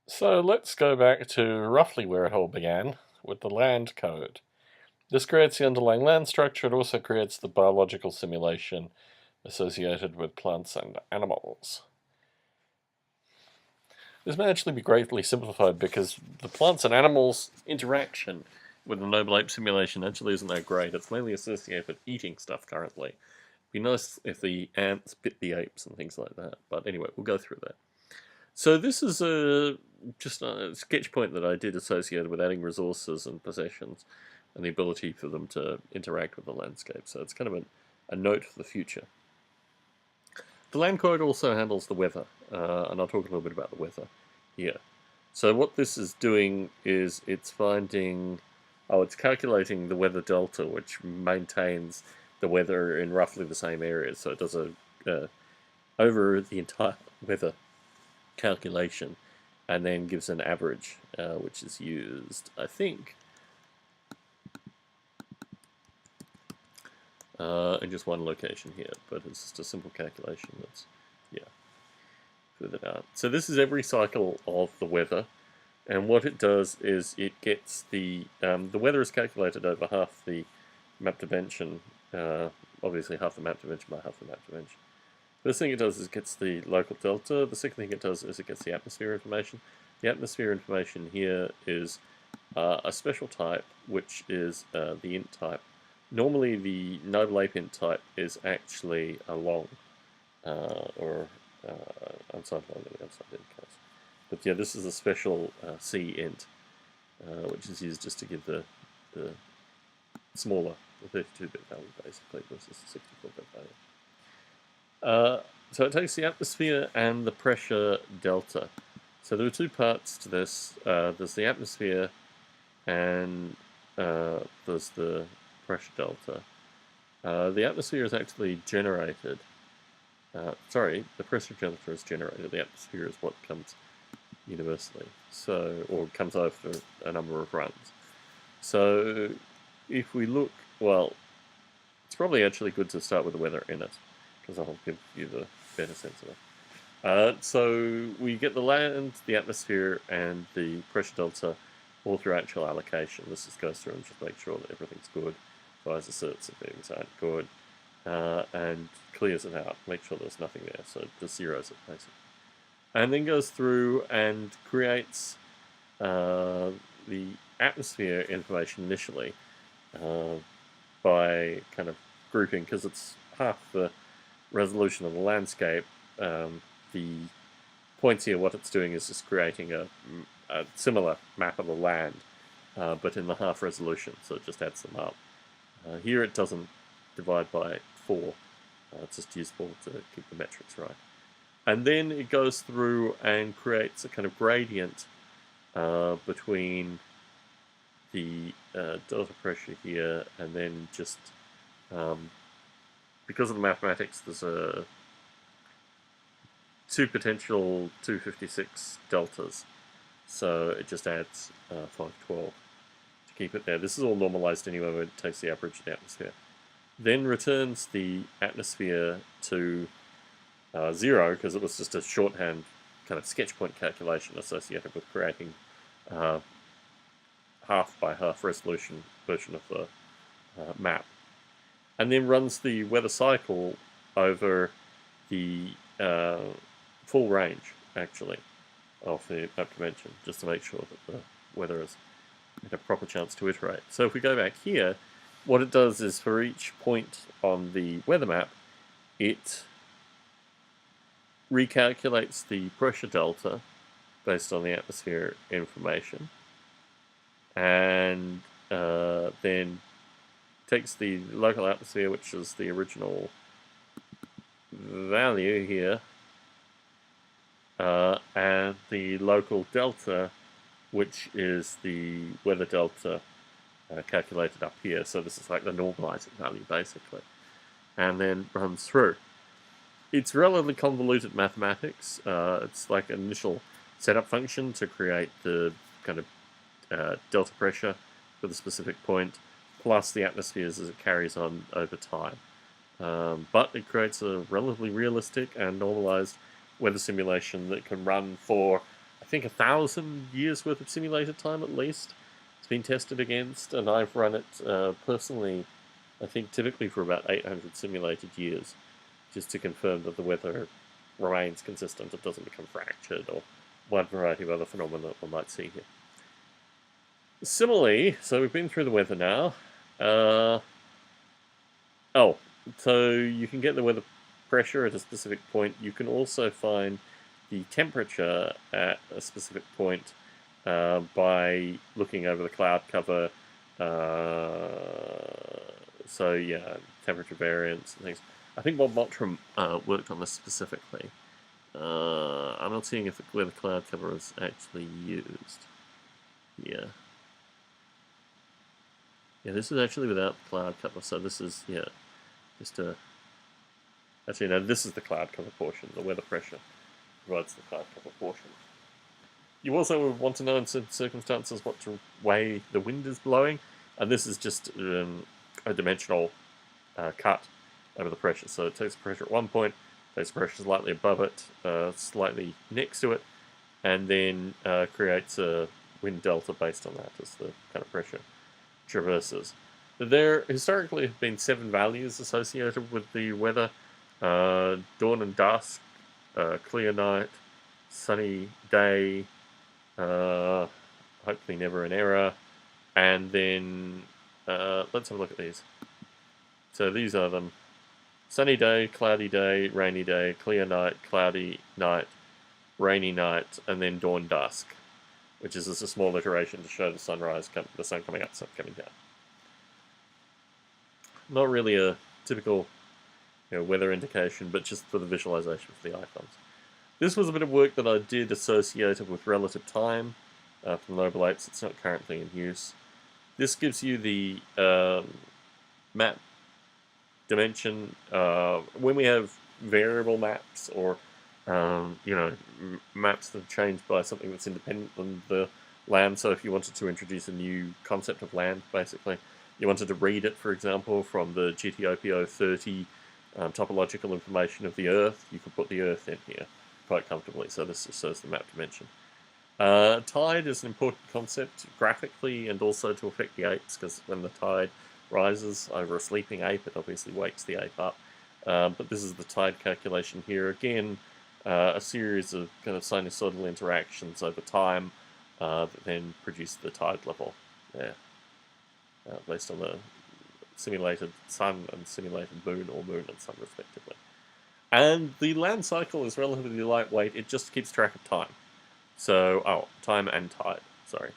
So let's go back to roughly where it all began, with the land code. This creates the underlying land structure. It also creates the biological simulation associated with plants and animals. This may actually be greatly simplified because the plants and animals interaction with the Noble Ape simulation actually isn't that great. It's mainly associated with eating stuff currently. It'd be nice if the ants bit the apes and things like that. But anyway, we'll go through that. So this is just a sketch point that I did associated with adding resources and possessions and the ability for them to interact with the landscape. So it's kind of a note for the future. The land code also handles the weather, and I'll talk a little bit about the weather here. So what this is doing is it's it's calculating the weather delta, which maintains the weather in roughly the same areas. So it does over the entire weather calculation, and then gives an average, which is used, I think, in just one location here, but it's just a simple calculation that's, yeah, further down. So this is every cycle of the weather, and what it does is it gets the weather is calculated over half the map dimension, obviously half the map dimension by half the map dimension. First thing it does is it gets the local delta. The second thing it does is it gets the atmosphere information. The atmosphere information here is a special type, which is the int type. Normally, the Noble Ape int type is actually a long, or unsigned long in the unsigned int case. But yeah, this is a special C int, which is used just to give the smaller, the 32-bit value basically versus the 64-bit value. So it takes the atmosphere and the pressure delta. So there are two parts to this. There's the atmosphere and there's the pressure delta. The atmosphere is actually generated. Sorry, the pressure delta is generated. The atmosphere is what comes universally, or comes over a number of runs. So if we look, well, it's probably actually good to start with the weather in it, because I'll give you the better sense of it. So we get the land, the atmosphere, and the pressure delta all through actual allocation. This just goes through and just make sure that everything's good, advise asserts if things aren't good, and clears it out, make sure there's nothing there, so just zeros it basically. And then goes through and creates the atmosphere information initially by kind of grouping, because it's half the resolution of the landscape. The points here, what it's doing is just creating a similar map of the land, but in the half resolution, so it just adds them up. Here it doesn't divide by 4, it's just useful to keep the metrics right. And then it goes through and creates a kind of gradient between the delta pressure here, and then just because of the mathematics, there's two potential 256 deltas, so it just adds 512 to keep it there. This is all normalized anyway, where it takes the average of the atmosphere. Then returns the atmosphere to 0, because it was just a shorthand kind of sketch point calculation associated with creating half by half resolution version of the map. And then runs the weather cycle over the full range, actually, of the map dimension, just to make sure that the weather is in a proper chance to iterate. So if we go back here, what it does is for each point on the weather map, it recalculates the pressure delta based on the atmosphere information, and then takes the local atmosphere, which is the original value here, and the local delta, which is the weather delta calculated up here. So this is like the normalizing value, basically, and then runs through. It's relatively convoluted mathematics. It's like an initial setup function to create the kind of delta pressure for the specific point, plus the atmospheres as it carries on over time. But it creates a relatively realistic and normalized weather simulation that can run for I think 1,000 years worth of simulated time at least. It's been tested against, and I've run it personally, I think typically for about 800 simulated years, just to confirm that the weather remains consistent, it doesn't become fractured, or wide variety of other phenomena that one might see here. Similarly, so we've been through the weather now. So you can get the weather pressure at a specific point. You can also find the temperature at a specific point by looking over the cloud cover. So yeah, temperature variance and things. I think Bob Mottram worked on this specifically. I'm not seeing if where the cloud cover is actually used. Yeah. Yeah, this is actually without the cloud cover, so this is, yeah, just a... Actually, no, this is the cloud cover portion. The weather pressure provides the cloud cover portion. You also want to know in certain circumstances what way the wind is blowing, and this is just a dimensional cut over the pressure. So it takes the pressure at one point, takes the pressure slightly above it, slightly next to it, and then creates a wind delta based on that as the kind of pressure traverses. There historically have been 7 values associated with the weather: dawn and dusk, clear night, sunny day, hopefully never an error, and then let's have a look at these. So these are them: sunny day, rainy day, clear night, cloudy night, rainy night, and then dawn dusk, which is just a small iteration to show the sunrise, the sun coming up, sun coming down. Not really a typical weather indication, but just for the visualization of the icons. This was a bit of work that I did associated with relative time from Noble Apes. It's not currently in use. This gives you the map dimension. When we have variable maps or maps that are changed by something that's independent from the land. So if you wanted to introduce a new concept of land, basically, you wanted to read it, for example, from the GTOPO 30 topological information of the Earth, you could put the Earth in here quite comfortably. So this just shows the map dimension. Tide is an important concept graphically and also to affect the apes, because when the tide rises over a sleeping ape, it obviously wakes the ape up. But this is the tide calculation here. Again, a series of kind of sinusoidal interactions over time that then produce the tide level there, based on the simulated sun and simulated moon, or moon and sun respectively. And the land cycle is relatively lightweight. It just keeps track of time. So, time and tide, sorry.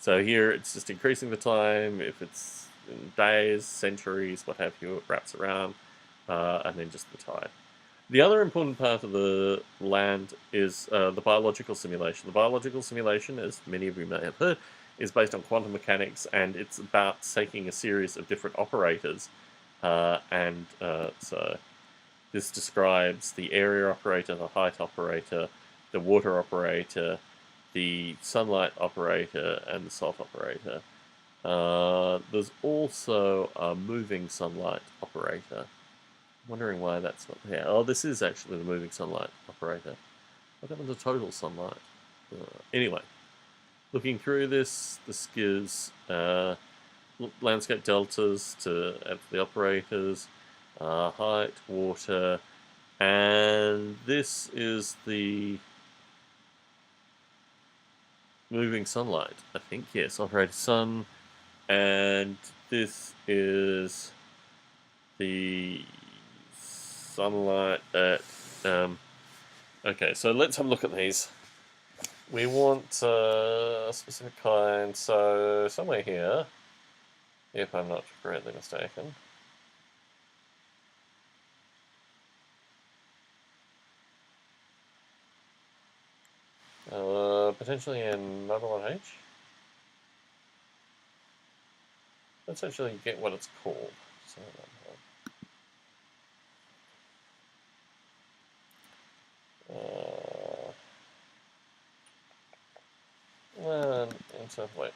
So here it's just increasing the time. If it's in days, centuries, what have you, it wraps around, and then just the tide. The other important part of the land is the biological simulation. The biological simulation, as many of you may have heard, is based on quantum mechanics, and it's about taking a series of different operators. So this describes the area operator, the height operator, the water operator, the sunlight operator, and the salt operator. There's also a moving sunlight operator. I'm wondering why that's not there. Oh, this is actually the moving sunlight operator. What happened to total sunlight? Anyway, looking through this gives landscape deltas to add to the operators, height, water, and this is the moving sunlight, I think. Yes, operator sun, and this is the sunlight at... okay, so let's have a look at these. We want a specific kind, so somewhere here, if I'm not greatly mistaken. Potentially in Noble Ape. Let's actually get what it's called. So, wait.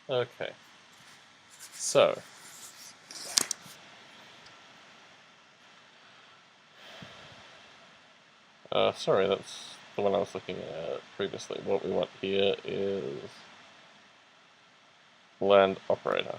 Okay. So Sorry, that's the one I was looking at previously. What we want here is land operator.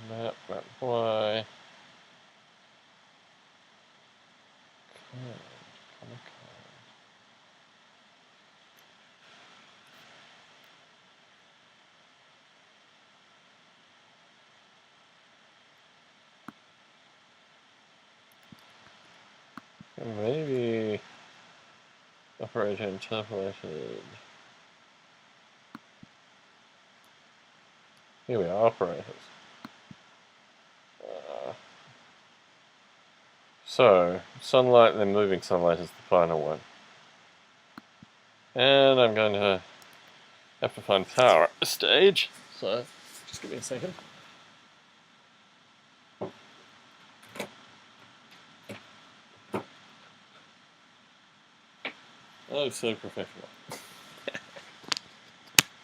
Map Y. Maybe operator interpolated. Here we are, operators. So, sunlight, then moving sunlight is the final one. And I'm going to have to find power at this stage. So, just give me a second. Oh, so professional.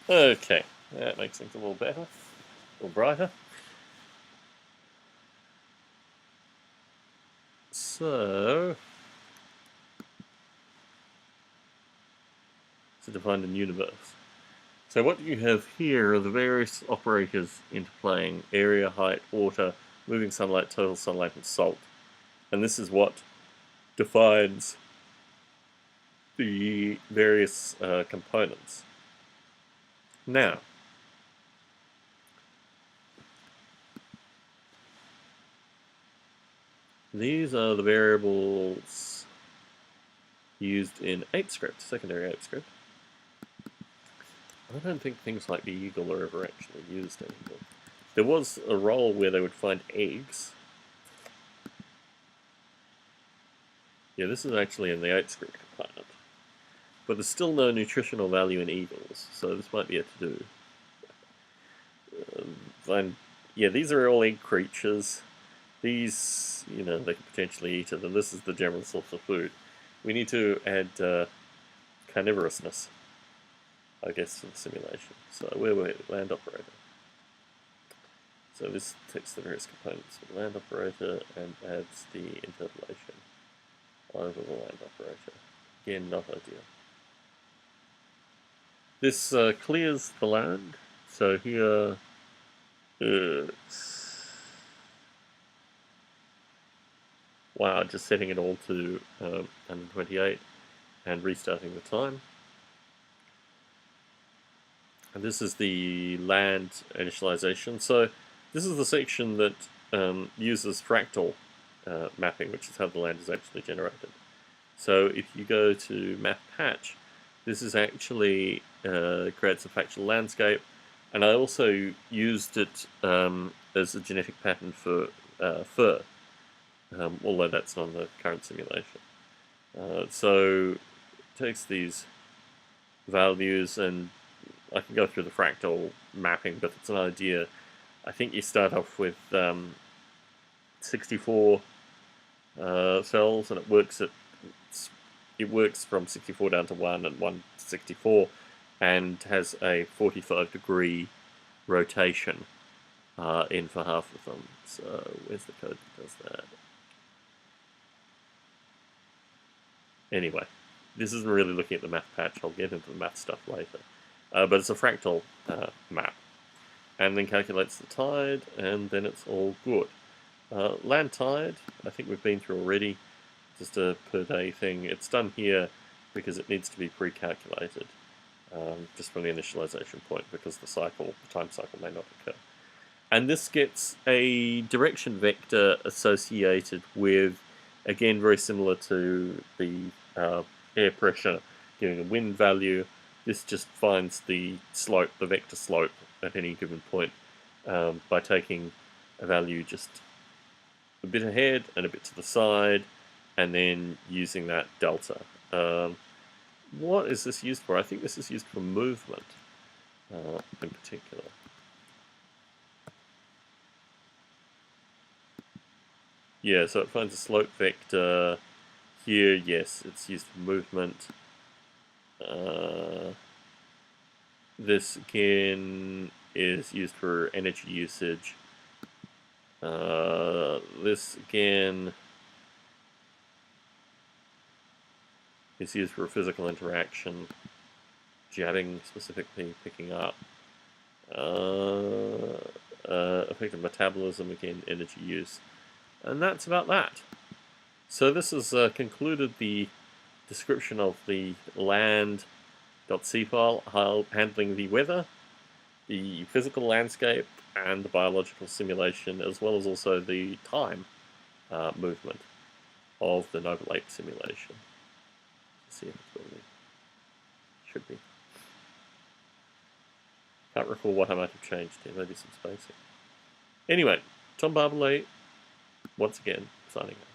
Okay, that makes things a little better, a little brighter. So, to define an universe. So what you have here are the various operators interplaying: area, height, water, moving sunlight, total sunlight, and salt. And this is what defines the various components. Now, these are the variables used in ApeScript, secondary ApeScript. I don't think things like the eagle are ever actually used anymore. There was a role where they would find eggs. Yeah, this is actually in the ApeScript component. But there's still no nutritional value in eagles, so this might be a to-do. And yeah, these are all egg creatures. These, you know, they can potentially eat it, and this is the general source of food. We need to add carnivorousness, I guess, to the simulation. So where were we? Land operator. So this takes the various components of the land operator and adds the interpolation over the land operator. Again, not ideal. This clears the land. So here wow, just setting it all to 128 and restarting the time. And this is the land initialization. So this is the section that uses fractal mapping, which is how the land is actually generated. So if you go to map patch, this is actually creates a factual landscape, and I also used it as a genetic pattern for fur, although that's not in the current simulation. So it takes these values, and I can go through the fractal mapping, but it's an idea. I think you start off with 64 cells, and it works from 64 down to 1 and 1 to 64, and has a 45-degree rotation in for half of them. So where's the code that does that? Anyway, this isn't really looking at the math patch. I'll get into the math stuff later. But it's a fractal map. And then calculates the tide, and then it's all good. Land tide, I think we've been through already. Just a per day thing. It's done here because it needs to be pre-calculated just from the initialization point, because the time cycle may not occur. And this gets a direction vector associated with, again, very similar to the air pressure giving a wind value. This just finds the slope, the vector slope at any given point by taking a value just a bit ahead and a bit to the side, and then using that delta What is this used for? I think this is used for movement in particular. Yeah, so it finds a slope vector here. Yes, it's used for movement. This again is used for energy usage. This again is used for physical interaction, jabbing specifically, picking up. Effective metabolism, again, energy use. And that's about that. So this has concluded the description of the land.c file handling the weather, the physical landscape, and the biological simulation, as well as also the time movement of the Noble Ape simulation. Let's see if it's building. Should be. Can't recall what I might have changed here, maybe some spacing. Anyway, Tom Barbalet, once again, signing out.